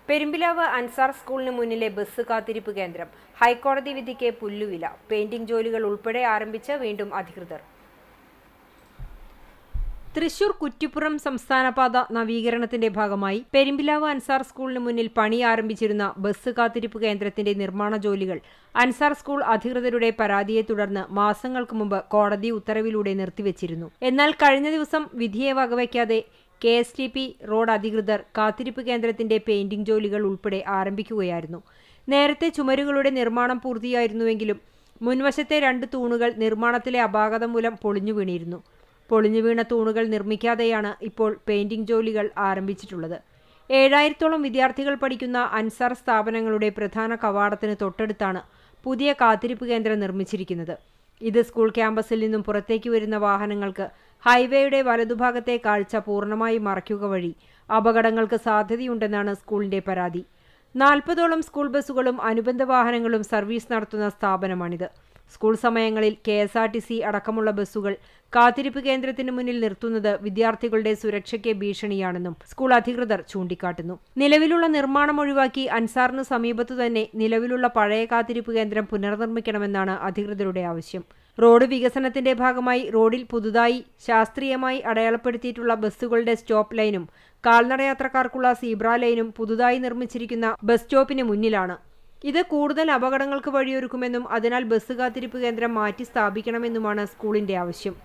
പെരുമ്പിലാവ് അൻസാർ സ്കൂളിന് മുന്നിലെ ബസ് കാത്തിരിപ്പ് കേന്ദ്രം ഹൈക്കോടതി വിധിക്ക് പുല്ലുവില. പെയിന്റിംഗ് ജോലികൾ ഉൾപ്പെടെ ആരംഭിച്ച് വീണ്ടും അധികൃതർ. തൃശൂർ കുറ്റിപ്പുറം സംസ്ഥാനപാത നവീകരണത്തിന്റെ ഭാഗമായി പെരുമ്പിലാവ് അൻസാർ സ്കൂളിന് മുന്നിൽ പണി ആരംഭിച്ചിരുന്ന ബസ് കാത്തിരിപ്പ് കേന്ദ്രത്തിന്റെ നിർമ്മാണ ജോലികൾ അൻസാർ സ്കൂൾ അധികൃതരുടെ പരാതിയെ തുടർന്ന് മാസങ്ങൾക്ക് മുമ്പ് കോടതി ഉത്തരവിലൂടെ നിർത്തിവച്ചിരുന്നു. എന്നാൽ കഴിഞ്ഞ ദിവസം വിധിയെ വകവയ്ക്കാതെ KSTP റോഡ് അധികൃതർ കാത്തിരിപ്പ് കേന്ദ്രത്തിന്റെ പെയിന്റിംഗ് ജോലികൾ ഉൾപ്പെടെ ആരംഭിക്കുകയായിരുന്നു. നേരത്തെ ചുമരുകളുടെ നിർമ്മാണം പൂർത്തിയായിരുന്നുവെങ്കിലും മുൻവശത്തെ 2 തൂണുകൾ നിർമ്മാണത്തിലെ അപാകത മൂലം പൊളിഞ്ഞു വീണിരുന്നു. പൊളിഞ്ഞു വീണ തൂണുകൾ നിർമ്മിക്കാതെയാണ് ഇപ്പോൾ പെയിന്റിംഗ് ജോലികൾ ആരംഭിച്ചിട്ടുള്ളത്. 7000-ഓളം വിദ്യാർത്ഥികൾ പഠിക്കുന്ന അൻസാർ സ്ഥാപനങ്ങളുടെ പ്രധാന കവാടത്തിന് തൊട്ടടുത്താണ് പുതിയ കാത്തിരിപ്പ് കേന്ദ്രം നിർമ്മിച്ചിരിക്കുന്നത്. ഇത് സ്കൂൾ ക്യാമ്പസിൽ നിന്നും പുറത്തേക്ക് വരുന്ന വാഹനങ്ങൾക്ക് ഹൈവേയുടെ വലതുഭാഗത്തെ കാഴ്ച പൂർണ്ണമായി മറയ്ക്കുക വഴി അപകടങ്ങൾക്ക് സാധ്യതയുണ്ടെന്നാണ് സ്കൂളിന്റെ പരാതി. 40ഓളം സ്കൂൾ ബസ്സുകളും അനുബന്ധ വാഹനങ്ങളും സർവീസ് നടത്തുന്ന സ്ഥാപനമാണിത്. സ്കൂൾ സമയങ്ങളിൽ KSRTC അടക്കമുള്ള ബസ്സുകൾ കാത്തിരിപ്പ് കേന്ദ്രത്തിന് മുന്നിൽ നിർത്തുന്നത് വിദ്യാർത്ഥികളുടെ സുരക്ഷയ്ക്ക് ഭീഷണിയാണെന്നും സ്കൂൾ അധികൃതർ ചൂണ്ടിക്കാട്ടുന്നു. നിലവിലുള്ള നിർമ്മാണം ഒഴിവാക്കി അൻസാറിന് സമീപത്തു തന്നെ നിലവിലുള്ള പഴയ കാത്തിരിപ്പ് കേന്ദ്രം പുനർനിർമ്മിക്കണമെന്നാണ് അധികൃതരുടെ ആവശ്യം. റോഡ് വികസനത്തിന്റെ ഭാഗമായി റോഡിൽ പുതുതായി ശാസ്ത്രീയമായി അടയാളപ്പെടുത്തിയിട്ടുള്ള ബസ്സുകളുടെ സ്റ്റോപ്പ് ലൈനും കാൽനടയാത്രക്കാർക്കുള്ള സീബ്ര ലൈനും പുതുതായി നിർമ്മിച്ചിരിക്കുന്ന ബസ് സ്റ്റോപ്പിന് മുന്നിലാണ്. ഇത് കൂടുതൽ അപകടങ്ങൾക്ക് വഴിയൊരുക്കുമെന്നും അതിനാൽ ബസ് കാത്തിരിപ്പ് കേന്ദ്രം മാറ്റി സ്ഥാപിക്കണമെന്നുമാണ് സ്കൂളിന്റെ ആവശ്യം.